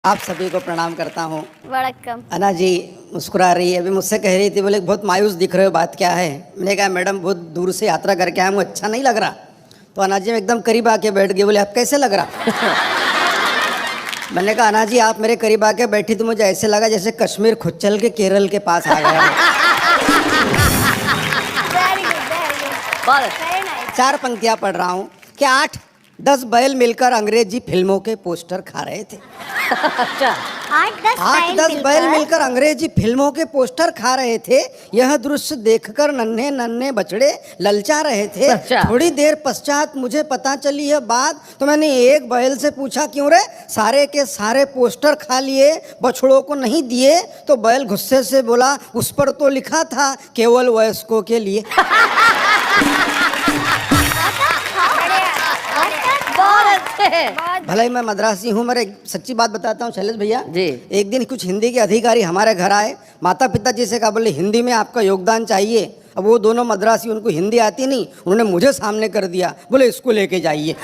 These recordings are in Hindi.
आप सभी को प्रणाम करता हूँ। वड़क्कम। अना जी मुस्कुरा रही है, अभी मुझसे कह रही थी, बोले बहुत मायूस दिख रहे हो, बात क्या है? मैंने कहा मैडम बहुत दूर से यात्रा करके आया हूँ, अच्छा नहीं लग रहा। तो अना जी एकदम करीब आके बैठ गए, बोले आप कैसे लग रहा? मैंने कहा अना जी आप मेरे करीब आके बैठी तो मुझे ऐसे लगा जैसे कश्मीर खुद चल के केरल के पास आ गया। Very good, very nice. 4 पंक्तियाँ पढ़ रहा हूँ कि 8-10 बैल मिलकर अंग्रेजी फिल्मों के पोस्टर खा रहे थे। अच्छा, 8-10 बैल मिलकर अंग्रेजी फिल्मों के पोस्टर खा रहे थे। यह दृश्य देखकर नन्हे नन्हे बछड़े ललचा रहे थे। अच्छा। थोड़ी देर पश्चात मुझे पता चली है बात, तो मैंने एक बैल से पूछा क्यों रे, सारे के सारे पोस्टर खा लिए, बछड़ों को नहीं दिए? तो बैल गुस्से से बोला उस पर तो लिखा था केवल वयस्कों के लिए। भले ही मैं मद्रासी हूँ, मेरे सच्ची बात बताता हूँ शैलेश भैया जी। एक दिन कुछ हिंदी के अधिकारी हमारे घर आए, माता पिता जी से कहा बोले हिंदी में आपका योगदान चाहिए। अब वो दोनों मद्रासी, उनको हिंदी आती नहीं, उन्होंने मुझे सामने कर दिया, बोले इसको लेके जाइए।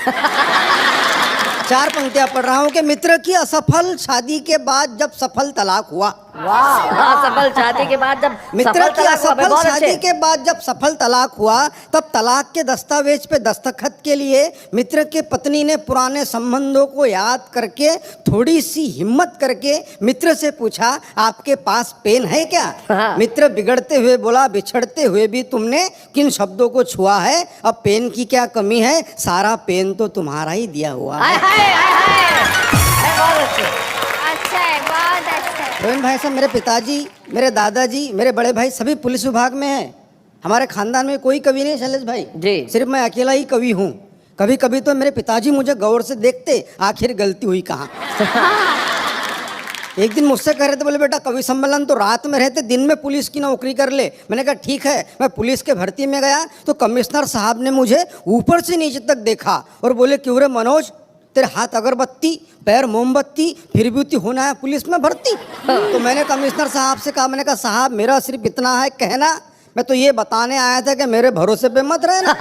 4 पंक्तियां पढ़ रहा हूँ कि मित्र की असफल शादी के बाद जब सफल तलाक हुआ। वाह, सफल शादी के बाद जब मित्र की असफल बहुत शादी अच्छे। के बाद जब सफल तलाक हुआ तब तलाक के दस्तावेज पे दस्तखत के लिए मित्र के पत्नी ने पुराने संबंधों को याद करके थोड़ी सी हिम्मत करके मित्र से पूछा आपके पास पेन है क्या? हाँ। मित्र बिगड़ते हुए बोला बिछड़ते हुए भी तुमने किन शब्दों को छुआ है, अब पेन की क्या कमी है, सारा पेन तो तुम्हारा ही दिया हुआ है। बहुत अच्छे। अच्छा है, बहुत अच्छा है। रोहन भाई साहब, मेरे पिताजी, मेरे दादाजी, मेरे बड़े भाई सभी पुलिस विभाग में हैं। हमारे खानदान में कोई कवि नहीं शैलेश भाई जी। सिर्फ मैं अकेला ही कवि हूँ। कभी कभी तो मेरे पिताजी मुझे गौर से देखते, आखिर गलती हुई कहाँ। एक दिन मुझसे कह रहे थे, बोले बेटा कवि सम्मेलन तो रात में रहते, दिन में पुलिस की नौकरी कर ले। मैंने कहा ठीक है। मैं पुलिस के भर्ती में गया तो कमिश्नर साहब ने मुझे ऊपर से नीचे तक देखा और बोले क्यों रे मनोज, तेरे हाथ अगरबत्ती पैर मोमबत्ती, फिर भी होना है पुलिस में भर्ती? तो मैंने कमिश्नर साहब से कहा, मैंने कहा साहब मेरा सिर्फ इतना है कहना, मैं तो ये बताने आया था कि मेरे भरोसे पे मत रहना।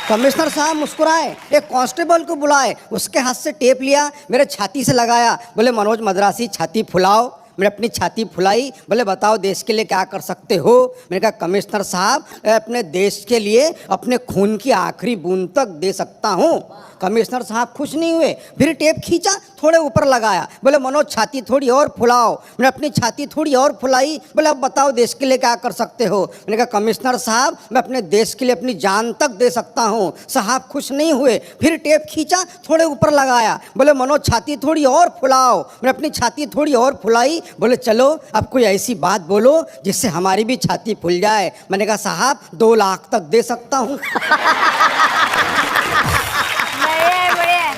कमिश्नर साहब मुस्कुराए, एक कांस्टेबल को बुलाए, उसके हाथ से टेप लिया, मेरे छाती से लगाया, बोले मनोज मद्रासी छाती फुलाओ। मैंने अपनी छाती फुलाई, बोले बताओ देश के लिए क्या कर सकते हो? मैंने कहा कमिश्नर साहब अपने देश के लिए अपने खून की आखिरी बूंद तक दे सकता हूँ। कमिश्नर साहब खुश नहीं हुए, फिर टेप खींचा, थोड़े ऊपर लगाया, बोले मनोज छाती थोड़ी और फुलाओ। मैंने अपनी छाती थोड़ी और फुलाई, बोले अब बताओ देश के लिए क्या कर सकते हो? मैंने कहा कमिश्नर साहब मैं अपने देश के लिए अपनी जान तक दे सकता हूँ। साहब खुश नहीं हुए, फिर टेप खींचा, थोड़े ऊपर लगाया, बोले मनोज छाती थोड़ी और फुलाओ। मैंने अपनी छाती थोड़ी और फुलाई, बोले चलो अब कोई ऐसी बात बोलो जिससे हमारी भी छाती फूल जाए। मैंने कहा साहब 2 लाख तक दे सकता हूँ।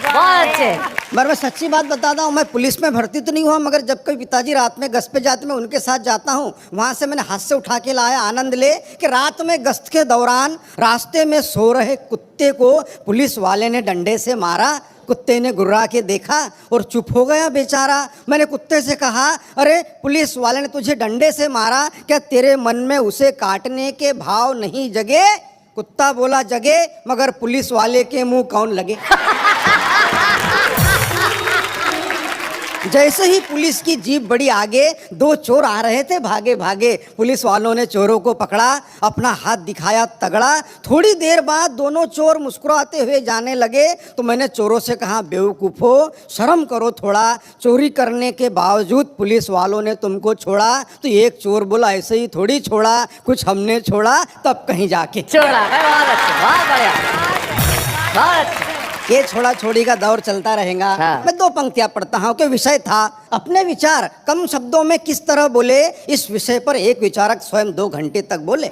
बहुत अच्छे। मगर मैं सच्ची बात बताता हूँ, मैं पुलिस में भर्ती तो नहीं हुआ, मगर जब कभी पिताजी रात में गश्त पे जाते मैं उनके साथ जाता हूँ, वहाँ से मैंने हाथ से उठा के लाया आनंद ले कि रात में गश्त के दौरान रास्ते में सो रहे कुत्ते को पुलिस वाले ने डंडे से मारा। कुत्ते ने गुर्रा के देखा और चुप हो गया बेचारा। मैंने कुत्ते से कहा अरे पुलिस वाले ने तुझे डंडे से मारा, क्या तेरे मन में उसे काटने के भाव नहीं जगे? कुत्ता बोला जगे, मगर पुलिस वाले के मुंह कौन लगे? जैसे ही पुलिस की जीप बड़ी आगे, 2 चोर आ रहे थे भागे भागे। पुलिस वालों ने चोरों को पकड़ा, अपना हाथ दिखाया तगड़ा। थोड़ी देर बाद दोनों चोर मुस्कुराते हुए जाने लगे तो मैंने चोरों से कहा बेवकूफ़ो शर्म करो थोड़ा, चोरी करने के बावजूद पुलिस वालों ने तुमको छोड़ा। तो एक चोर बोला ऐसे ही थोड़ी छोड़ा, कुछ हमने छोड़ा तब कहीं जाके छोड़ा। बहुत अच्छे, बहुत बढ़िया, बहुत अच्छे। ये छोड़ा छोड़ी का दौर चलता रहेगा। हाँ। मैं 2 पंक्तियां पढ़ता हूँ कि विषय था अपने विचार कम शब्दों में किस तरह बोले। इस विषय पर एक विचारक स्वयं 2 घंटे तक बोले।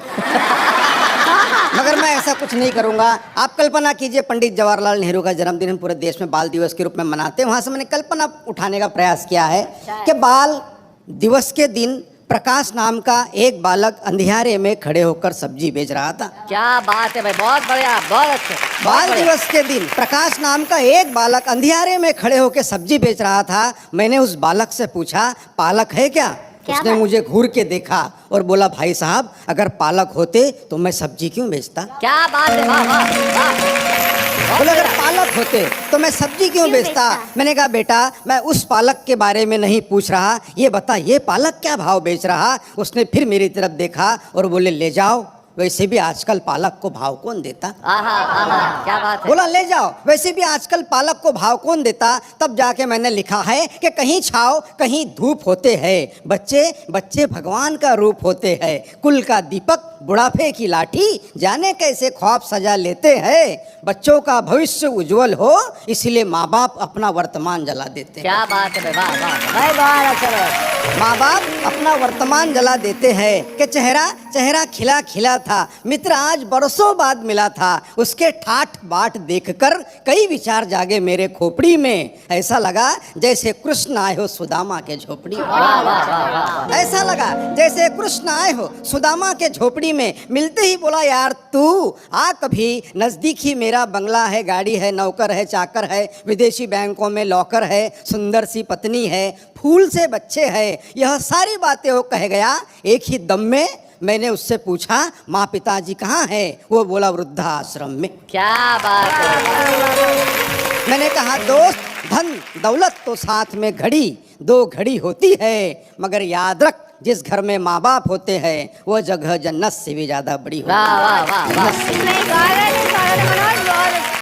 मगर मैं ऐसा कुछ नहीं करूंगा। आप कल्पना कीजिए पंडित जवाहरलाल नेहरू का जन्मदिन हम पूरे देश में बाल दिवस के रूप में मनाते हैं। वहां से मैंने कल्पना उठाने का प्रयास किया है कि बाल दिवस के दिन प्रकाश नाम का एक बालक अंधियारे में खड़े होकर सब्जी बेच रहा था। क्या बात है भाई, बहुत बढ़िया, बहुत अच्छे। बाल दिवस के दिन प्रकाश नाम का एक बालक अंधियारे में खड़े होकर सब्जी बेच रहा था। मैंने उस बालक से पूछा पालक है क्या? उसने मुझे घूर के देखा और बोला भाई साहब अगर पालक होते तो मैं सब्जी क्यों बेचता? क्या बात है, वाह वाह वाह। बोले अगर पालक होते तो मैं सब्जी क्यों क्यों बेचता? बेचता? मैंने कहा बेटा मैं उस पालक के बारे में नहीं पूछ रहा, ये बता ये पालक क्या भाव बेच रहा? उसने फिर मेरी तरफ देखा और बोले ले जाओ, वैसे भी आजकल पालक को भाव कौन देता? आहा आहा क्या बात है। बोला ले जाओ, वैसे भी आजकल पालक को भाव कौन देता? तब जाके मैंने लिखा है कि कहीं छाव कहीं धूप होते हैं, बच्चे बच्चे भगवान का रूप होते हैं, कुल का दीपक बुढ़ापे की लाठी, जाने कैसे ख्वाब सजा लेते हैं, बच्चों का भविष्य उज्जवल हो इसलिए माँ बाप अपना वर्तमान जला देते हैं। क्या बात है वाह वाह भाई बहुत अच्छा लगा। माँ बाप अपना वर्तमान जला देते हैं कि चेहरा चेहरा खिला खिला था, मित्र आज बरसों बाद मिला था, उसके ठाठ बाट देखकर कई विचार जागे मेरे खोपड़ी में, ऐसा लगा जैसे कृष्ण आए हो सुदामा के झोपड़ी में। वाह वाह वाह वाह। ऐसा लगा जैसे कृष्ण आए हो सुदामा के झोपड़ी में, मिलते ही बोला यार तू आ कभी नजदीक ही, मेरा बंगला है, गाड़ी है, नौकर है, चाकर है, विदेशी बैंकों में लॉकर है, सुंदर सी पत्नी है, फूल से बच्चे हैं, यह सारी बातें वो कह गया एक ही दम में। मैंने उससे पूछा माँ पिताजी कहाँ हैं? वो बोला वृद्धाश्रम में। क्या बात है। मैंने कहा दोस्त धन दौलत तो साथ में घड़ी दो घड़ी होती है, मगर याद रख जिस घर में माँ बाप होते हैं वो जगह जन्नत से भी ज्यादा बड़ी होती है। वाह वाह वाह वाह। नहीं, बहुत अच्छा, बहुत अच्छा।